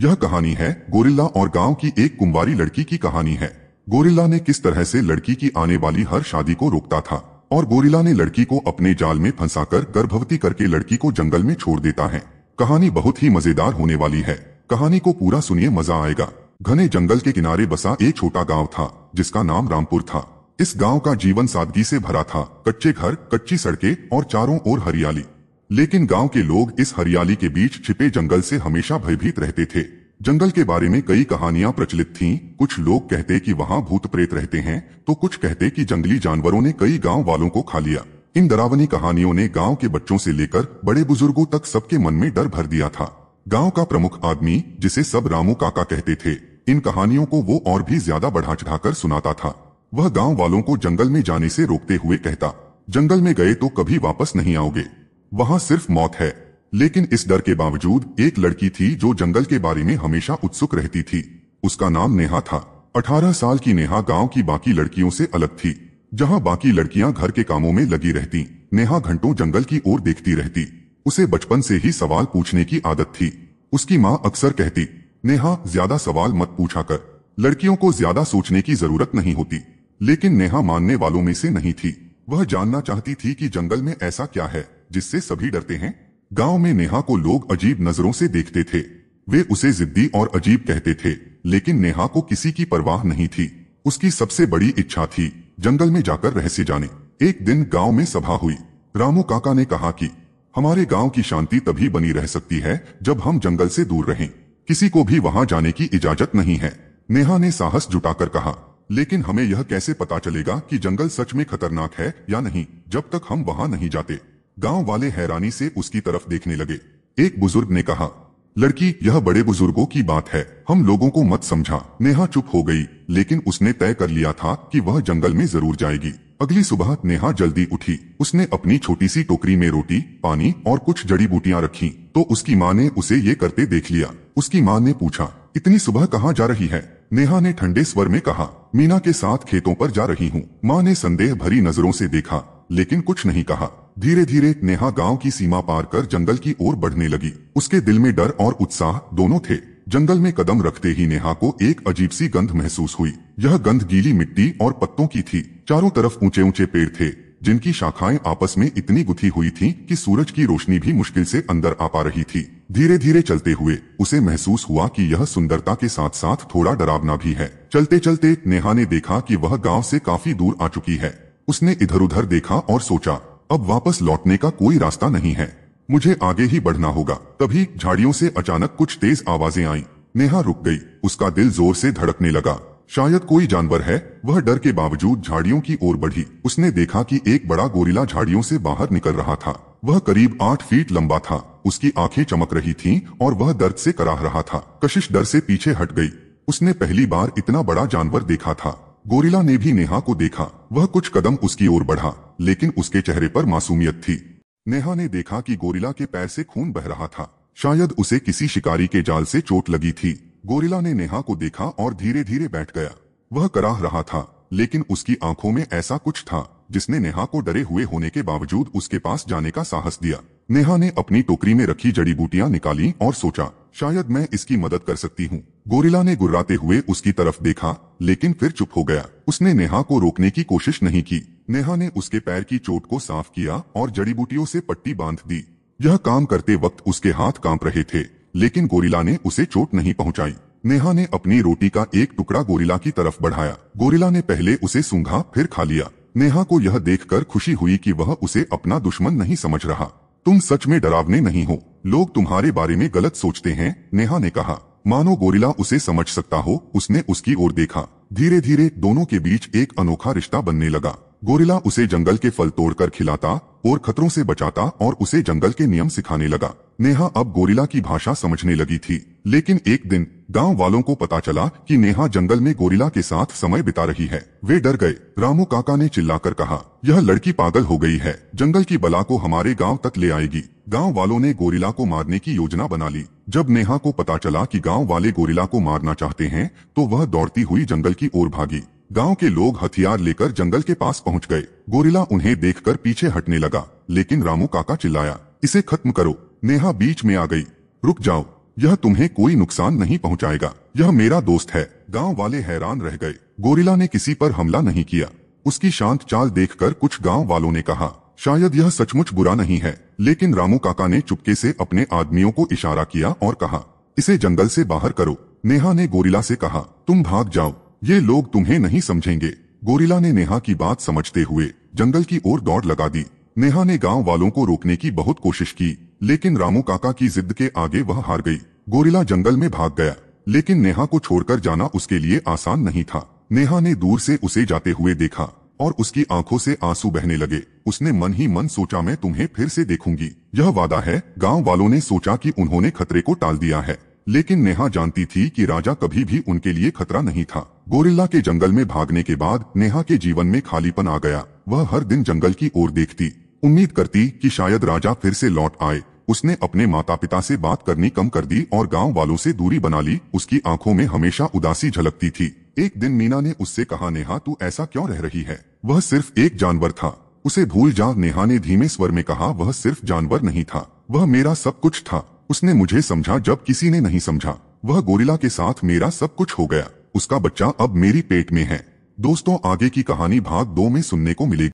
यह कहानी है गोरिल्ला और गांव की एक कुंवारी लड़की की कहानी है। गोरिल्ला ने किस तरह से लड़की की आने वाली हर शादी को रोकता था और गोरिल्ला ने लड़की को अपने जाल में फंसाकर गर्भवती करके लड़की को जंगल में छोड़ देता है। कहानी बहुत ही मजेदार होने वाली है। कहानी को पूरा सुनिए, मजा आएगा। घने जंगल के किनारे बसा एक छोटा गांव था जिसका नाम रामपुर था। इस गांव का जीवन सादगी से भरा था। कच्चे घर, कच्ची सड़कें और चारों ओर हरियाली। लेकिन गांव के लोग इस हरियाली के बीच छिपे जंगल से हमेशा भयभीत रहते थे। जंगल के बारे में कई कहानियां प्रचलित थीं। कुछ लोग कहते कि वहां भूत प्रेत रहते हैं, तो कुछ कहते कि जंगली जानवरों ने कई गांव वालों को खा लिया। इन डरावनी कहानियों ने गांव के बच्चों से लेकर बड़े बुजुर्गों तक सबके मन में डर भर दिया था। गांव का प्रमुख आदमी, जिसे सब रामू काका कहते थे, इन कहानियों को वो और भी ज्यादा बढ़ा चढ़ाकर सुनाता था। वह गांव वालों को जंगल में जाने से रोकते हुए कहता, जंगल में गए तो कभी वापस नहीं आओगे, वहां सिर्फ मौत है। लेकिन इस डर के बावजूद एक लड़की थी जो जंगल के बारे में हमेशा उत्सुक रहती थी। उसका नाम नेहा था। 18 साल की नेहा गांव की बाकी लड़कियों से अलग थी। जहां बाकी लड़कियां घर के कामों में लगी रहती, नेहा घंटों जंगल की ओर देखती रहती। उसे बचपन से ही सवाल पूछने की आदत थी। उसकी माँ अक्सर कहती, नेहा ज्यादा सवाल मत पूछा कर, लड़कियों को ज्यादा सोचने की जरूरत नहीं होती। लेकिन नेहा मानने वालों में से नहीं थी। वह जानना चाहती थी कि जंगल में ऐसा क्या है जिससे सभी डरते हैं। गांव में नेहा को लोग अजीब नजरों से देखते थे। वे उसे जिद्दी और अजीब कहते थे, लेकिन नेहा को किसी की परवाह नहीं थी। उसकी सबसे बड़ी इच्छा थी जंगल में जाकर रहस्य जाने। एक दिन गांव में सभा हुई। रामू काका ने कहा कि हमारे गांव की शांति तभी बनी रह सकती है जब हम जंगल से दूर रहें। किसी को भी वहां जाने की इजाजत नहीं है। नेहा ने साहस जुटाकर कहा, लेकिन हमें यह कैसे पता चलेगा कि जंगल सच में खतरनाक है या नहीं, जब तक हम वहां नहीं जाते। गांव वाले हैरानी से उसकी तरफ देखने लगे। एक बुजुर्ग ने कहा, लड़की, यह बड़े बुजुर्गों की बात है, हम लोगों को मत समझा। नेहा चुप हो गई, लेकिन उसने तय कर लिया था कि वह जंगल में जरूर जाएगी। अगली सुबह नेहा जल्दी उठी। उसने अपनी छोटी सी टोकरी में रोटी, पानी और कुछ जड़ी बूटियां रखी, तो उसकी माँ ने उसे ये करते देख लिया। उसकी माँ ने पूछा, इतनी सुबह कहाँ जा रही है? नेहा ने ठंडे स्वर में कहा, मीना के साथ खेतों पर जा रही हूँ। माँ ने संदेह भरी नजरों से देखा, लेकिन कुछ नहीं कहा। धीरे धीरे नेहा गांव की सीमा पार कर जंगल की ओर बढ़ने लगी। उसके दिल में डर और उत्साह दोनों थे। जंगल में कदम रखते ही नेहा को एक अजीब सी गंध महसूस हुई। यह गंध गीली मिट्टी और पत्तों की थी। चारों तरफ ऊंचे ऊंचे पेड़ थे, जिनकी शाखाएं आपस में इतनी गुथी हुई थीं कि सूरज की रोशनी भी मुश्किल से अंदर आ पा रही थी। धीरे धीरे चलते हुए उसे महसूस हुआ कि यह सुंदरता के साथ साथ थोड़ा डरावना भी है। चलते चलते नेहा ने देखा कि वह गांव से काफी दूर आ चुकी है। उसने इधर उधर देखा और सोचा, अब वापस लौटने का कोई रास्ता नहीं है, मुझे आगे ही बढ़ना होगा। तभी झाड़ियों से अचानक कुछ तेज आवाजें आईं। नेहा रुक गई। उसका दिल जोर से धड़कने लगा। शायद कोई जानवर है। वह डर के बावजूद झाड़ियों की ओर बढ़ी। उसने देखा कि एक बड़ा गोरिल्ला झाड़ियों से बाहर निकल रहा था। वह करीब 8 फीट लंबा था। उसकी आंखें चमक रही थीं और वह दर्द से कराह रहा था। कशिश डर से पीछे हट गई। उसने पहली बार इतना बड़ा जानवर देखा था। गोरिल्ला ने भी नेहा को देखा। वह कुछ कदम उसकी ओर बढ़ा, लेकिन उसके चेहरे पर मासूमियत थी। नेहा ने देखा कि गोरिल्ला के पैर से खून बह रहा था। शायद उसे किसी शिकारी के जाल से चोट लगी थी। गोरिल्ला ने नेहा को देखा और धीरे धीरे बैठ गया। वह कराह रहा था, लेकिन उसकी आंखों में ऐसा कुछ था जिसने नेहा को डरे हुए होने के बावजूद उसके पास जाने का साहस दिया। नेहा ने अपनी टोकरी में रखी जड़ी बूटियां निकाली और सोचा, शायद मैं इसकी मदद कर सकती हूँ। गोरिल्ला ने गुर्राते हुए उसकी तरफ देखा, लेकिन फिर चुप हो गया। उसने नेहा को रोकने की कोशिश नहीं की। नेहा ने उसके पैर की चोट को साफ किया और जड़ी बूटियों से पट्टी बांध दी। यह काम करते वक्त उसके हाथ कांप रहे थे, लेकिन गोरिल्ला ने उसे चोट नहीं पहुंचाई। नेहा ने अपनी रोटी का एक टुकड़ा गोरिल्ला की तरफ बढ़ाया। गोरिल्ला ने पहले उसे सूंघा, फिर खा लिया। नेहा को यह देखकर खुशी हुई कि वह उसे अपना दुश्मन नहीं समझ रहा। तुम सच में डरावने नहीं हो, लोग तुम्हारे बारे में गलत सोचते हैं, नेहा ने कहा। मानो गोरिल्ला उसे समझ सकता हो। उसने उसकी ओर देखा। धीरे धीरे दोनों के बीच एक अनोखा रिश्ता बनने लगा। गोरिल्ला उसे जंगल के फल तोड़कर खिलाता और खतरों से बचाता और उसे जंगल के नियम सिखाने लगा। नेहा अब गोरिल्ला की भाषा समझने लगी थी। लेकिन एक दिन गांव वालों को पता चला कि नेहा जंगल में गोरिल्ला के साथ समय बिता रही है। वे डर गए। रामू काका ने चिल्लाकर कहा, यह लड़की पागल हो गई है, जंगल की बला को हमारे गांव तक ले आएगी। गांव वालों ने गोरिल्ला को मारने की योजना बना ली। जब नेहा को पता चला कि गांव वाले गोरिल्ला को मारना चाहते हैं, तो वह दौड़ती हुई जंगल की ओर भागी। गांव के लोग हथियार लेकर जंगल के पास पहुंच गए। गोरिल्ला उन्हें देखकर पीछे हटने लगा, लेकिन रामू काका चिल्लाया, इसे खत्म करो। नेहा बीच में आ गई। रुक जाओ, यह तुम्हें कोई नुकसान नहीं पहुंचाएगा, यह मेरा दोस्त है। गांव वाले हैरान रह गए। गोरिल्ला ने किसी पर हमला नहीं किया। उसकी शांत चाल देखकर कुछ गांव वालों ने कहा, शायद यह सचमुच बुरा नहीं है। लेकिन रामू काका ने चुपके से अपने आदमियों को इशारा किया और कहा, इसे जंगल से बाहर करो। नेहा ने गोरिल्ला से कहा, तुम भाग जाओ, ये लोग तुम्हें नहीं समझेंगे। गोरिल्ला ने नेहा की बात समझते हुए जंगल की ओर दौड़ लगा दी। नेहा ने गांव वालों को रोकने की बहुत कोशिश की, लेकिन रामू काका की जिद के आगे वह हार गई। गोरिल्ला जंगल में भाग गया, लेकिन नेहा को छोड़कर जाना उसके लिए आसान नहीं था। नेहा ने दूर से उसे जाते हुए देखा और उसकी आंखों से आंसू बहने लगे। उसने मन ही मन सोचा, मैं तुम्हें फिर से देखूंगी, यह वादा है। गांव वालों ने सोचा कि उन्होंने खतरे को टाल दिया है, लेकिन नेहा जानती थी कि राजा कभी भी उनके लिए खतरा नहीं था। गोरिल्ला के जंगल में भागने के बाद नेहा के जीवन में खालीपन आ गया। वह हर दिन जंगल की ओर देखती, उम्मीद करती कि शायद राजा फिर से लौट आए। उसने अपने माता पिता से बात करनी कम कर दी और गांव वालों से दूरी बना ली। उसकी आंखों में हमेशा उदासी झलकती थी। एक दिन मीना ने उससे कहा, नेहा तू ऐसा क्यों रह रही है? वह सिर्फ एक जानवर था, उसे भूल जा। नेहा ने धीमे स्वर में कहा, वह सिर्फ जानवर नहीं था, वह मेरा सब कुछ था। उसने मुझे समझा जब किसी ने नहीं समझा। वह गोरिल्ला के साथ मेरा सब कुछ हो गया। उसका बच्चा अब मेरी पेट में है। दोस्तों, आगे की कहानी भाग 2 में सुनने को मिलेगी।